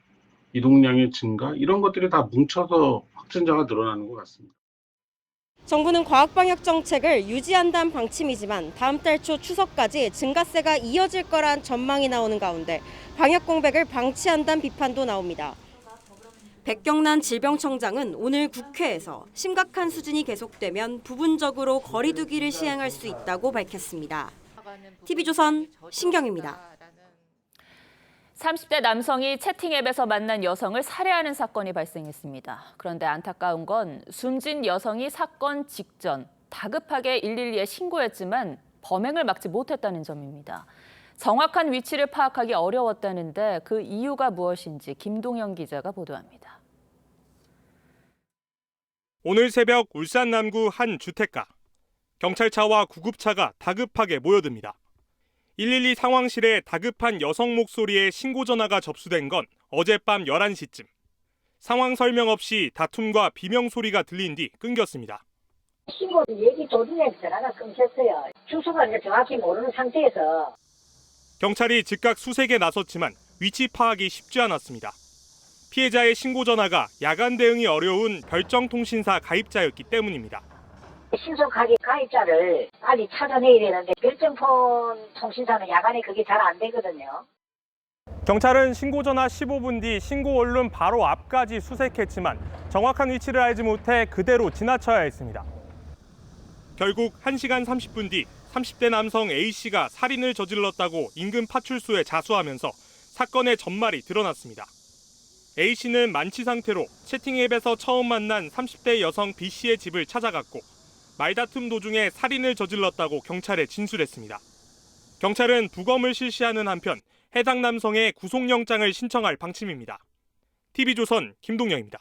이동량의 증가 이런 것들이 다 뭉쳐서 확진자가 늘어나는 것 같습니다. 정부는 과학방역 정책을 유지한다는 방침이지만 다음 달 초 추석까지 증가세가 이어질 거란 전망이 나오는 가운데 방역 공백을 방치한다는 비판도 나옵니다. 백경란 질병청장은 오늘 국회에서 심각한 수준이 계속되면 부분적으로 거리 두기를 시행할 수 있다고 밝혔습니다. TV조선 신경입니다. 30대 남성이 채팅 앱에서 만난 여성을 살해하는 사건이 발생했습니다. 그런데 안타까운 건 숨진 여성이 사건 직전 다급하게 112에 신고했지만 범행을 막지 못했다는 점입니다. 정확한 위치를 파악하기 어려웠다는데 그 이유가 무엇인지 김동영 기자가 보도합니다. 오늘 새벽 울산 남구 한 주택가. 경찰차와 구급차가 다급하게 모여듭니다. 112 상황실에 다급한 여성 목소리의 신고 전화가 접수된 건 어젯밤 11시쯤. 상황 설명 없이 다툼과 비명 소리가 들린 뒤 끊겼습니다. 신고 얘기 도중에 전화가 끊겼어요. 주소가 정확히 모르는 상태에서. 경찰이 즉각 수색에 나섰지만 위치 파악이 쉽지 않았습니다. 피해자의 신고 전화가 야간 대응이 어려운 별정통신사 가입자였기 때문입니다. 신속하게 가입자를 빨리 찾아내야 되는데 별정폰 통신사는 야간에 그게 잘 안 되거든요. 경찰은 신고 전화 15분 뒤 신고 원룸 바로 앞까지 수색했지만 정확한 위치를 알지 못해 그대로 지나쳐야 했습니다. 결국 1시간 30분 뒤 30대 남성 A씨가 살인을 저질렀다고 인근 파출소에 자수하면서 사건의 전말이 드러났습니다. A씨는 만취 상태로 채팅 앱에서 처음 만난 30대 여성 B씨의 집을 찾아갔고 말다툼 도중에 살인을 저질렀다고 경찰에 진술했습니다. 경찰은 부검을 실시하는 한편 해당 남성의 구속영장을 신청할 방침입니다. TV조선 김동영입니다.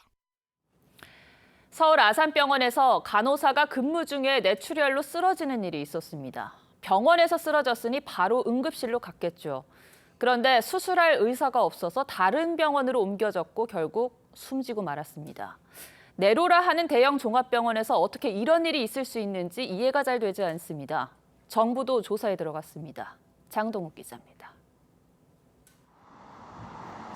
서울 아산병원에서 간호사가 근무 중에 뇌출혈로 쓰러지는 일이 있었습니다. 병원에서 쓰러졌으니 바로 응급실로 갔겠죠. 그런데 수술할 의사가 없어서 다른 병원으로 옮겨졌고 결국 숨지고 말았습니다. 내로라 하는 대형 종합병원에서 어떻게 이런 일이 있을 수 있는지 이해가 잘 되지 않습니다. 정부도 조사에 들어갔습니다. 장동욱 기자입니다.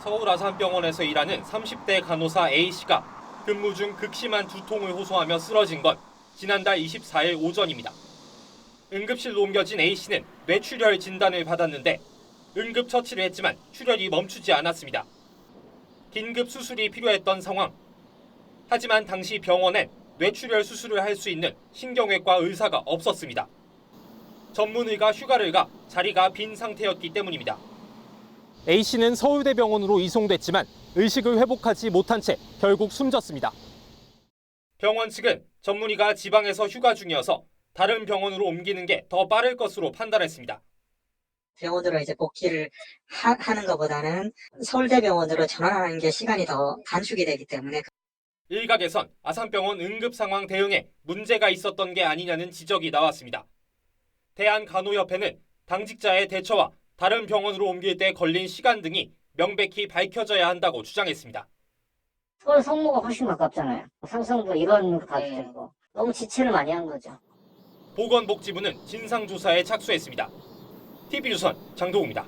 서울 아산병원에서 일하는 30대 간호사 A씨가 근무 중 극심한 두통을 호소하며 쓰러진 건 지난달 24일 오전입니다. 응급실로 옮겨진 A씨는 뇌출혈 진단을 받았는데 응급처치를 했지만 출혈이 멈추지 않았습니다. 긴급 수술이 필요했던 상황. 하지만 당시 병원엔 뇌출혈 수술을 할 수 있는 신경외과 의사가 없었습니다. 전문의가 휴가를 가 자리가 빈 상태였기 때문입니다. A씨는 서울대병원으로 이송됐지만 의식을 회복하지 못한 채 결국 숨졌습니다. 병원 측은 전문의가 지방에서 휴가 중이어서 다른 병원으로 옮기는 게 더 빠를 것으로 판단했습니다. 병원으로 이제 복귀를 하는 것보다는 서울대병원으로 전환하는 게 시간이 더 단축이 되기 때문에 일각에선 아산병원 응급 상황 대응에 문제가 있었던 게 아니냐는 지적이 나왔습니다. 대한간호협회는 당직자의 대처와 다른 병원으로 옮길 때 걸린 시간 등이 명백히 밝혀져야 한다고 주장했습니다. 서울 성모가 훨씬 가깝잖아요. 삼성도 이런 거 가도 되고 너무 지체를 많이 한 거죠. 보건복지부는 진상조사에 착수했습니다. TV조선 장도우입니다.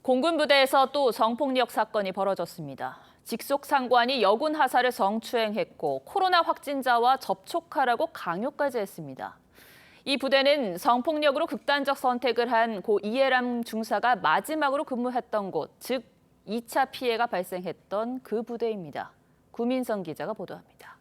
공군 부대에서 또 성폭력 사건이 벌어졌습니다. 직속 상관이 여군 하사를 성추행했고 코로나 확진자와 접촉하라고 강요까지 했습니다. 이 부대는 성폭력으로 극단적 선택을 한 고 이해람 중사가 마지막으로 근무했던 곳, 즉 2차 피해가 발생했던 그 부대입니다. 구민성 기자가 보도합니다.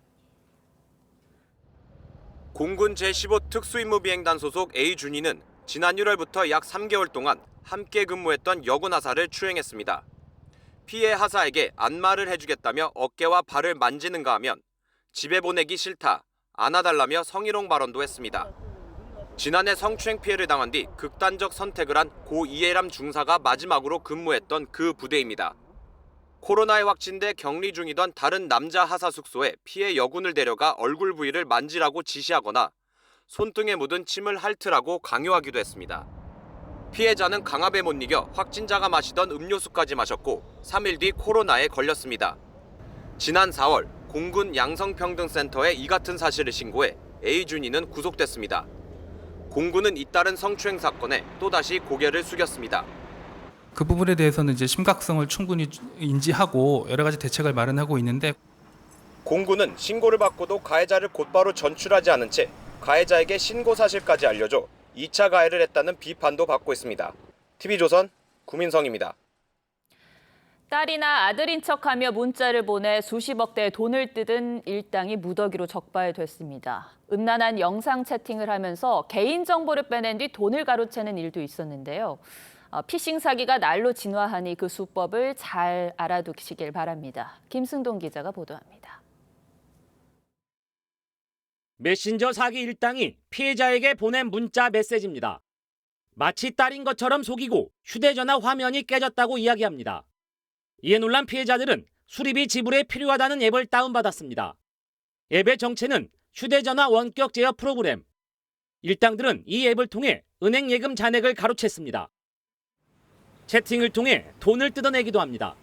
공군 제15 특수임무비행단 소속 A준이는 지난 1월부터 약 3개월 동안 함께 근무했던 여군 하사를 추행했습니다. 피해 하사에게 안마를 해주겠다며 어깨와 발을 만지는가 하면 집에 보내기 싫다, 안아달라며 성희롱 발언도 했습니다. 지난해 성추행 피해를 당한 뒤 극단적 선택을 한 고 이해람 중사가 마지막으로 근무했던 그 부대입니다. 코로나에 확진돼 격리 중이던 다른 남자 하사 숙소에 피해 여군을 데려가 얼굴 부위를 만지라고 지시하거나 손등에 묻은 침을 핥으라고 강요하기도 했습니다. 피해자는 강압에 못 이겨 확진자가 마시던 음료수까지 마셨고 3일 뒤 코로나에 걸렸습니다. 지난 4월 공군 양성평등센터에 이 같은 사실을 신고해 A준이는 구속됐습니다. 공군은 잇따른 성추행 사건에 또다시 고개를 숙였습니다. 그 부분에 대해서는 이제 심각성을 충분히 인지하고 여러 가지 대책을 마련하고 있는데 공군은 신고를 받고도 가해자를 곧바로 전출하지 않은 채 가해자에게 신고 사실까지 알려줘 2차 가해를 했다는 비판도 받고 있습니다. TV조선 구민성입니다. 딸이나 아들인 척하며 문자를 보내 수십억대의 돈을 뜯은 일당이 무더기로 적발됐습니다. 음란한 영상 채팅을 하면서 개인정보를 빼낸 뒤 돈을 가로채는 일도 있었는데요. 피싱 사기가 날로 진화하니 그 수법을 잘 알아두시길 바랍니다. 김승동 기자가 보도합니다. 메신저 사기 일당이 피해자에게 보낸 문자 메시지입니다. 마치 딸인 것처럼 속이고 휴대전화 화면이 깨졌다고 이야기합니다. 이에 놀란 피해자들은 수리비 지불에 필요하다는 앱을 다운받았습니다. 앱의 정체는 휴대전화 원격 제어 프로그램. 일당들은 이 앱을 통해 은행 예금 잔액을 가로챘습니다. 채팅을 통해 돈을 뜯어내기도 합니다.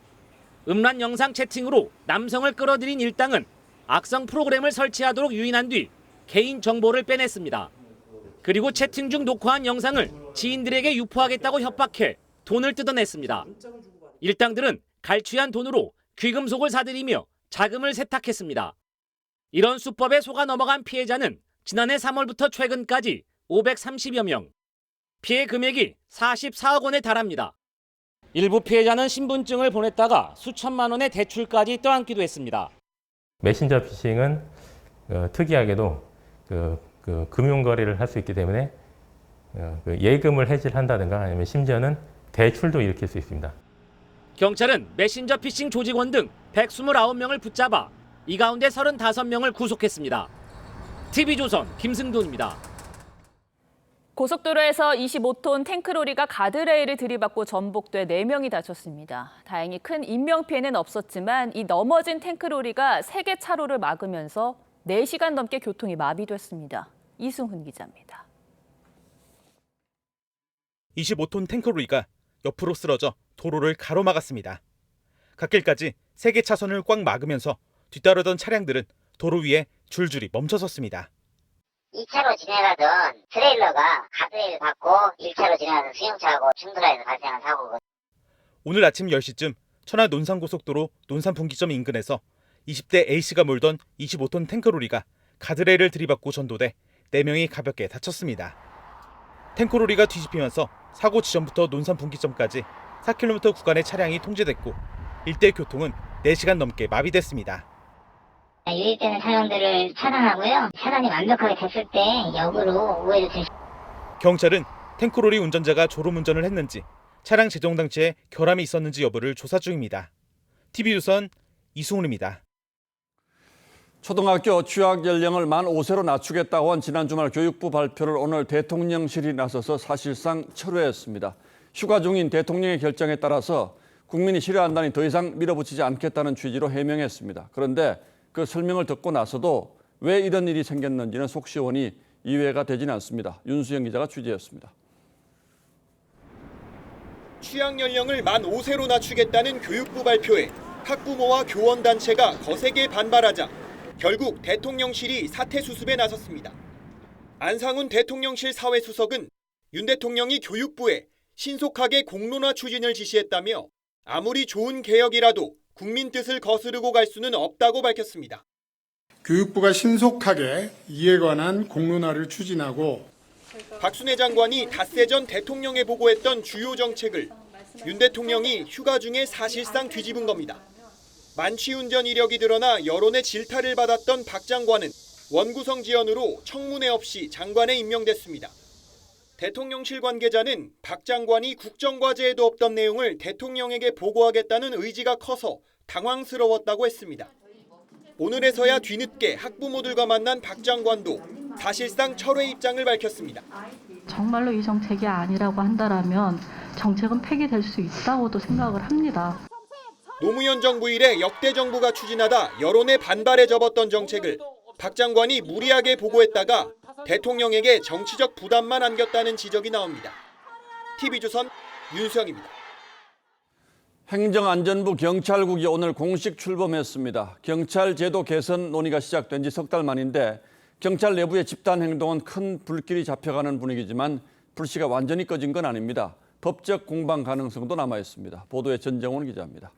음란 영상 채팅으로 남성을 끌어들인 일당은 악성 프로그램을 설치하도록 유인한 뒤 개인 정보를 빼냈습니다. 그리고 채팅 중 녹화한 영상을 지인들에게 유포하겠다고 협박해 돈을 뜯어냈습니다. 일당들은 갈취한 돈으로 귀금속을 사들이며 자금을 세탁했습니다. 이런 수법에 속아 넘어간 피해자는 지난해 3월부터 최근까지 530여 명. 피해 금액이 44억 원에 달합니다. 일부 피해자는 신분증을 보냈다가 수천만 원의 대출까지 떠안기도 했습니다. 메신저 피싱은 특이하게도 금융거래를 할 수 있기 때문에 예금을 해지를 한다든가 아니면 심지어는 대출도 일으킬 수 있습니다. 경찰은 메신저 피싱 조직원 등 129명을 붙잡아 이 가운데 35명을 구속했습니다. TV조선 김승돈입니다. 고속도로에서 25톤 탱크로리가 가드레일을 들이받고 전복돼 4명이 다쳤습니다. 다행히 큰 인명피해는 없었지만 이 넘어진 탱크로리가 3개 차로를 막으면서 4시간 넘게 교통이 마비됐습니다. 이승훈 기자입니다. 25톤 탱크로리가 옆으로 쓰러져 도로를 가로막았습니다. 갓길까지 3개 차선을 꽉 막으면서 뒤따르던 차량들은 도로 위에 줄줄이 멈춰섰습니다. 2차로 지나가던 트레일러가 가드레일 받고 1차로 지나가던 승용차하고 충돌해서 발생한 사고거든요. 오늘 아침 10시쯤 천안 논산고속도로 논산분기점 인근에서 20대 A씨가 몰던 25톤 탱크로리가 가드레일을 들이받고 전도돼 4명이 가볍게 다쳤습니다. 탱크로리가 뒤집히면서 사고 지점부터 논산분기점까지 4km 구간의 차량이 통제됐고 일대 교통은 4시간 넘게 마비됐습니다. 유입되는 차량들을 차단하고요. 차단이 완벽하게 됐을 때 역으로 우회를 줄. 경찰은 탱크로리 운전자가 졸음운전을 했는지 차량 제동 장치에 결함이 있었는지 여부를 조사 중입니다. TV조선 이승훈입니다. 초등학교 취학 연령을 만 5세로 낮추겠다고 한 지난 주말 교육부 발표를 오늘 대통령실이 나서서 사실상 철회했습니다. 휴가 중인 대통령의 결정에 따라서 국민이 싫어한다니 더 이상 밀어붙이지 않겠다는 취지로 해명했습니다. 그런데 그 설명을 듣고 나서도 왜 이런 일이 생겼는지는 속 시원히 이해가 되지는 않습니다. 윤수영 기자가 취재했습니다. 취학 연령을 만 5세로 낮추겠다는 교육부 발표에 학부모와 교원단체가 거세게 반발하자 결국 대통령실이 사퇴 수습에 나섰습니다. 안상훈 대통령실 사회수석은 윤 대통령이 교육부에 신속하게 공론화 추진을 지시했다며 아무리 좋은 개혁이라도 국민 뜻을 거스르고 갈 수는 없다고 밝혔습니다. 교육부가 신속하게 이에 관한 공론화를 추진하고 박순애 장관이 닷새 전 대통령에 보고했던 주요 정책을 윤 대통령이 휴가 중에 사실상 뒤집은 겁니다. 만취운전 이력이 드러나 여론의 질타를 받았던 박 장관은 원구성 지연으로 청문회 없이 장관에 임명됐습니다. 대통령실 관계자는 박 장관이 국정과제에도 없던 내용을 대통령에게 보고하겠다는 의지가 커서 당황스러웠다고 했습니다. 오늘에서야 뒤늦게 학부모들과 만난 박 장관도 사실상 철회 입장을 밝혔습니다. 정말로 이 정책이 아니라고 한다면 정책은 폐기될 수 있다고도 생각을 합니다. 노무현 정부 이래 역대 정부가 추진하다 여론의 반발에 접었던 정책을 박 장관이 무리하게 보고했다가 대통령에게 정치적 부담만 안겼다는 지적이 나옵니다. TV조선 윤수영입니다. 행정안전부 경찰국이 오늘 공식 출범했습니다. 경찰 제도 개선 논의가 시작된 지 석 달 만인데 경찰 내부의 집단 행동은 큰 불길이 잡혀가는 분위기지만 불씨가 완전히 꺼진 건 아닙니다. 법적 공방 가능성도 남아 있습니다. 보도에 전정훈 기자입니다.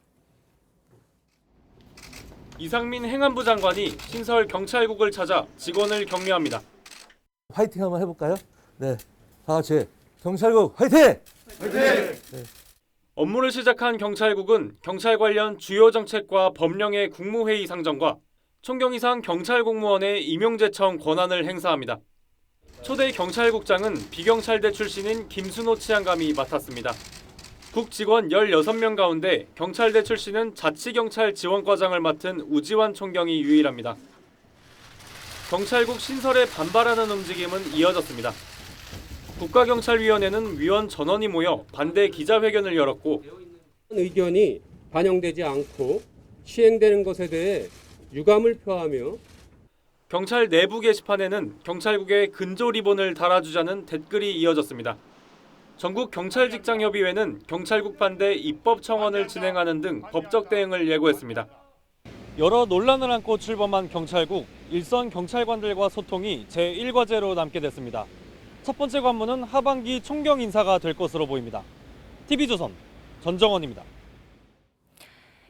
이상민 행안부 장관이 신설 경찰국을 찾아 직원을 격려합니다. 화이팅 한번 해볼까요? 네, 다 같이 경찰국 화이팅! 화이팅! 네. 업무를 시작한 경찰국은 경찰 관련 주요 정책과 법령의 국무회의 상정과 총경 이상 경찰 공무원의 임용제청 권한을 행사합니다. 초대 경찰국장은 비경찰대 출신인 김순호 치안감이 맡았습니다. 국 직원 16명 가운데 경찰대 출신은 자치경찰 지원과장을 맡은 우지환 총경이 유일합니다. 경찰국 신설에 반발하는 움직임은 이어졌습니다. 국가경찰위원회는 위원 전원이 모여 반대 기자회견을 열었고 의견이 반영되지 않고 시행되는 것에 대해 유감을 표하며 경찰 내부 게시판에는 경찰국에 근조 리본을 달아주자는 댓글이 이어졌습니다. 전국경찰직장협의회는 경찰국 반대 입법 청원을 진행하는 등 법적 대응을 예고했습니다. 여러 논란을 안고 출범한 경찰국, 일선 경찰관들과 소통이 제1과제로 남게 됐습니다. 첫 번째 관문은 하반기 총경 인사가 될 것으로 보입니다. TV조선 전정원입니다.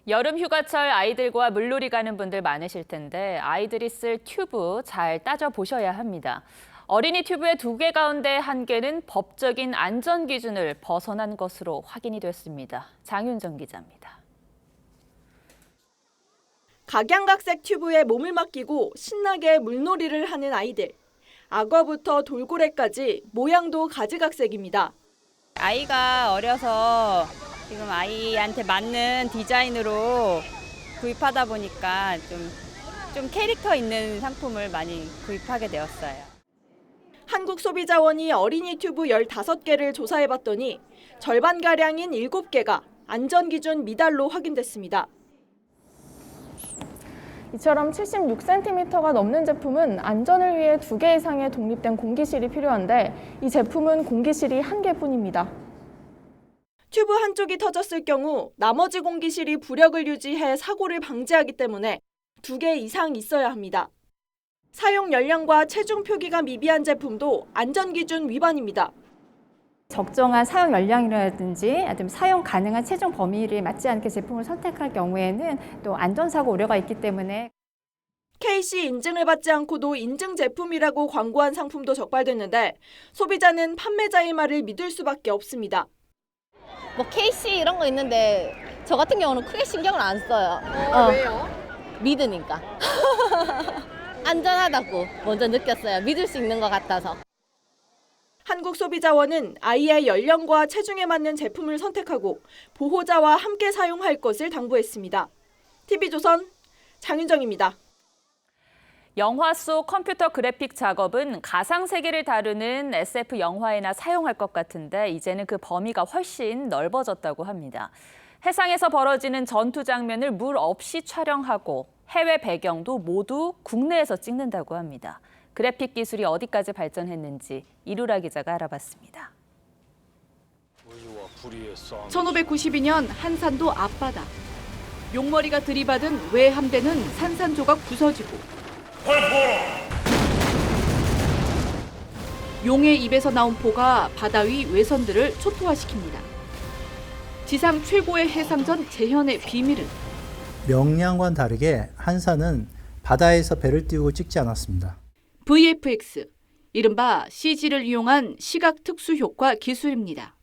여름 휴가철 아이들과 물놀이 가는 분들 많으실 텐데 아이들이 쓸 튜브 잘 따져보셔야 합니다. 어린이 튜브의 2개 가운데 1개는 법적인 안전 기준을 벗어난 것으로 확인이 됐습니다. 장윤정 기자입니다. 각양각색 튜브에 몸을 맡기고 신나게 물놀이를 하는 아이들. 악어부터 돌고래까지 모양도 가지각색입니다. 아이가 어려서 지금 아이한테 맞는 디자인으로 구입하다 보니까 좀 캐릭터 있는 상품을 많이 구입하게 되었어요. 한국소비자원이 어린이 튜브 15개를 조사해봤더니 절반가량인 7개가 안전기준 미달로 확인됐습니다. 이처럼 76cm가 넘는 제품은 안전을 위해 2개 이상의 독립된 공기실이 필요한데 이 제품은 공기실이 1개뿐입니다. 튜브 한쪽이 터졌을 경우 나머지 공기실이 부력을 유지해 사고를 방지하기 때문에 2개 이상 있어야 합니다. 사용 연령과 체중 표기가 미비한 제품도 안전기준 위반입니다. 적정한 사용 연령이라든지 아니면 사용 가능한 체중 범위를 맞지 않게 제품을 선택할 경우에는 또 안전사고 우려가 있기 때문에 KC 인증을 받지 않고도 인증 제품이라고 광고한 상품도 적발됐는데 소비자는 판매자의 말을 믿을 수밖에 없습니다. 뭐 KC 이런 거 있는데 저 같은 경우는 크게 신경을 안 써요. 왜요? 믿으니까. 안전하다고 먼저 느꼈어요. 믿을 수 있는 것 같아서. 한국소비자원은 아이의 연령과 체중에 맞는 제품을 선택하고 보호자와 함께 사용할 것을 당부했습니다. TV조선 장윤정입니다. 영화 속 컴퓨터 그래픽 작업은 가상세계를 다루는 SF 영화에나 사용할 것 같은데 이제는 그 범위가 훨씬 넓어졌다고 합니다. 해상에서 벌어지는 전투 장면을 물 없이 촬영하고 해외 배경도 모두 국내에서 찍는다고 합니다. 그래픽 기술이 어디까지 발전했는지 이루라 기자가 알아봤습니다. 1592년 한산도 앞바다. 용머리가 들이받은 외함대는 산산조각 부서지고 용의 입에서 나온 포가 바다 위 외선들을 초토화시킵니다. 지상 최고의 해상전 재현의 비밀은? 명량과는 다르게 한산은 바다에서 배를 띄우고 찍지 않았습니다. VFX, 이른바 CG를 이용한 시각 특수 효과 기술입니다.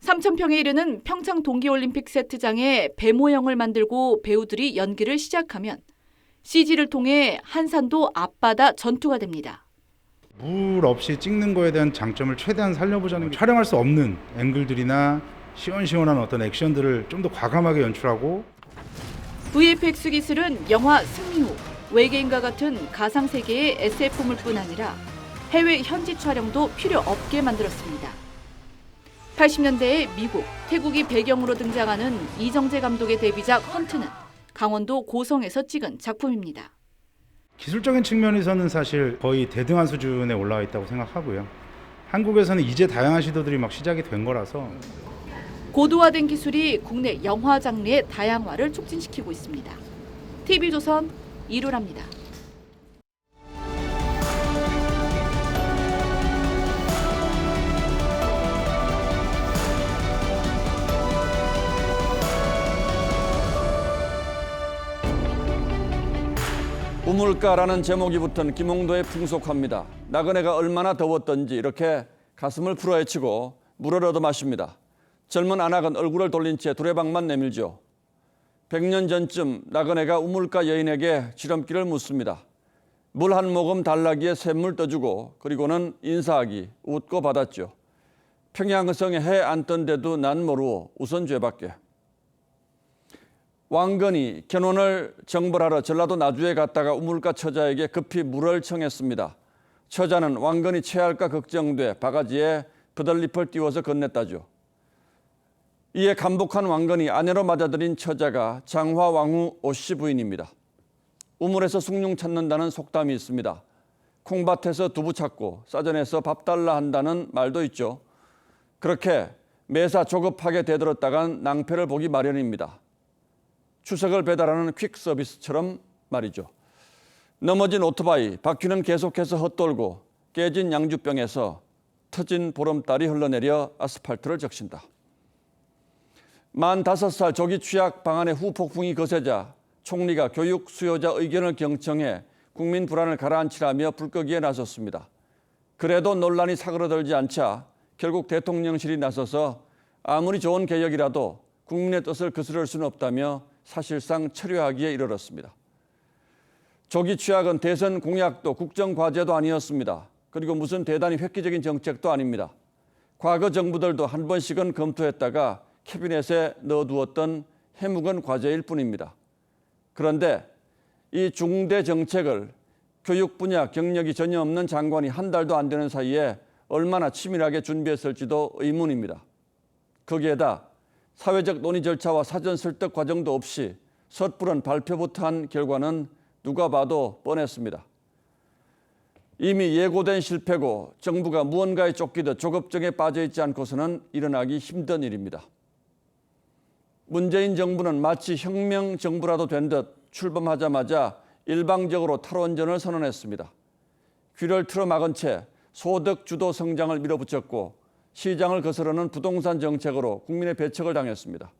3,000평에 이르는 평창 동계올림픽 세트장에 배 모형을 만들고 배우들이 연기를 시작하면 CG를 통해 한산도 앞바다 전투가 됩니다. 물 없이 찍는 거에 대한 장점을 최대한 살려보자는 게 촬영할 수 없는 앵글들이나 시원시원한 어떤 액션들을 좀 더 과감하게 연출하고 VFX 기술은 영화 승리 후 외계인과 같은 가상세계의 SF물뿐 아니라 해외 현지 촬영도 필요 없게 만들었습니다. 80년대에 미국, 태국이 배경으로 등장하는 이정재 감독의 데뷔작 헌트는 강원도 고성에서 찍은 작품입니다. 기술적인 측면에서는 사실 거의 대등한 수준에 올라와 있다고 생각하고요. 한국에서는 이제 다양한 시도들이 막 시작이 된 거라서 고도화된 기술이 국내 영화 장르의 다양화를 촉진시키고 있습니다. TV조선 이루라입니다. 우물가라는 제목이 붙은 김홍도의 풍속합니다. 나그네가 얼마나 더웠던지 이렇게 가슴을 풀어헤치고 물을 얻어 마십니다. 젊은 안악은 얼굴을 돌린 채 두레방만 내밀죠. 100년 전쯤 나그네가 우물가 여인에게 지름길을 묻습니다. 물 한 모금 달라기에 샘물 떠주고 그리고는 인사하기 웃고 받았죠. 평양성에 해 안 뜬데도 난 모르오 우선 죄밖에. 왕건이 견훤을 정벌하러 전라도 나주에 갔다가 우물가 처자에게 급히 물을 청했습니다. 처자는 왕건이 체할까 걱정돼 바가지에 버들잎을 띄워서 건넸다죠. 이에 감복한 왕건이 아내로 맞아들인 처자가 장화왕후 오씨 부인입니다. 우물에서 숭늉 찾는다는 속담이 있습니다. 콩밭에서 두부 찾고 싸전에서 밥 달라 한다는 말도 있죠. 그렇게 매사 조급하게 대들었다간 낭패를 보기 마련입니다. 추석을 배달하는 퀵 서비스처럼 말이죠. 넘어진 오토바이, 바퀴는 계속해서 헛돌고 깨진 양주병에서 터진 보름달이 흘러내려 아스팔트를 적신다. 45살 조기 취약 방안의 후폭풍이 거세자 총리가 교육 수요자 의견을 경청해 국민 불안을 가라앉히라며 불거기에 나섰습니다. 그래도 논란이 사그러들지 않자 결국 대통령실이 나서서 아무리 좋은 개혁이라도 국민의 뜻을 거스를 수는 없다며 사실상 철회하기에 이르렀습니다. 조기 취약은 대선 공약도 국정과제도 아니었습니다. 그리고 무슨 대단히 획기적인 정책도 아닙니다. 과거 정부들도 한 번씩은 검토했다가 캐비넷에 넣어두었던 해묵은 과제일 뿐입니다. 그런데 이 중대 정책을 교육 분야 경력이 전혀 없는 장관이 한 달도 안 되는 사이에 얼마나 치밀하게 준비했을지도 의문입니다. 거기에다 사회적 논의 절차와 사전 설득 과정도 없이 섣부른 발표부터 한 결과는 누가 봐도 뻔했습니다. 이미 예고된 실패고 정부가 무언가에 쫓기듯 조급증에 빠져있지 않고서는 일어나기 힘든 일입니다. 문재인 정부는 마치 혁명 정부라도 된 듯 출범하자마자 일방적으로 탈원전을 선언했습니다. 귀를 틀어막은 채 소득 주도 성장을 밀어붙였고 시장을 거스르는 부동산 정책으로 국민의 배척을 당했습니다.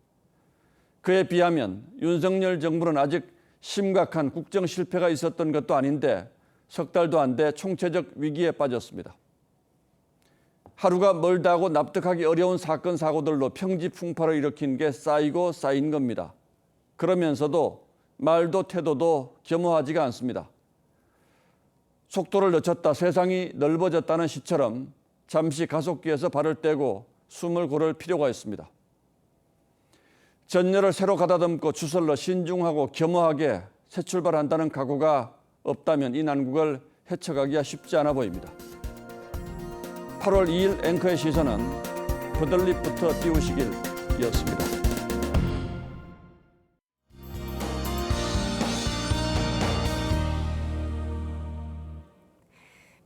그에 비하면 윤석열 정부는 아직 심각한 국정 실패가 있었던 것도 아닌데 석 달도 안 돼 총체적 위기에 빠졌습니다. 하루가 멀다 하고 납득하기 어려운 사건 사고들로 평지풍파를 일으킨 게 쌓이고 쌓인 겁니다. 그러면서도 말도 태도도 겸허하지가 않습니다. 속도를 늦췄다 세상이 넓어졌다는 시처럼 잠시 가속기에서 발을 떼고 숨을 고를 필요가 있습니다. 전열을 새로 가다듬고 추설러 신중하고 겸허하게 새 출발한다는 각오가 없다면 이 난국을 헤쳐가기가 쉽지 않아 보입니다. 8월 2일 앵커의 시선은 포들립부터 띄우시길이었습니다.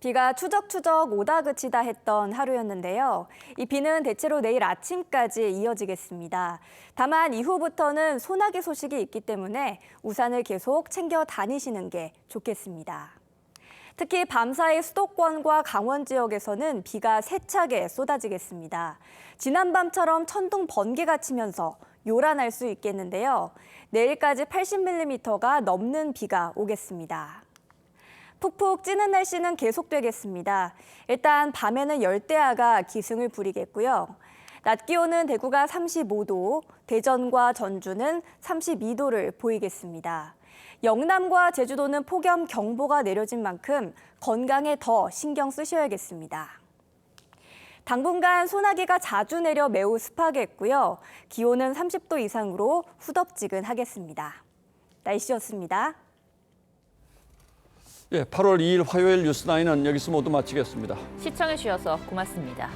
비가 추적추적 오다 그치다 했던 하루였는데요. 이 비는 대체로 내일 아침까지 이어지겠습니다. 다만 이후부터는 소나기 소식이 있기 때문에 우산을 계속 챙겨 다니시는 게 좋겠습니다. 특히 밤사이 수도권과 강원 지역에서는 비가 세차게 쏟아지겠습니다. 지난밤처럼 천둥 번개가 치면서 요란할 수 있겠는데요. 내일까지 80mm가 넘는 비가 오겠습니다. 푹푹 찌는 날씨는 계속되겠습니다. 일단 밤에는 열대야가 기승을 부리겠고요. 낮 기온은 대구가 35도, 대전과 전주는 32도를 보이겠습니다. 영남과 제주도는 폭염경보가 내려진 만큼 건강에 더 신경 쓰셔야겠습니다. 당분간 소나기가 자주 내려 매우 습하겠고요. 기온은 30도 이상으로 후덥지근하겠습니다. 날씨였습니다. 8월 2일 화요일 뉴스9은 여기서 모두 마치겠습니다. 시청해 주셔서 고맙습니다.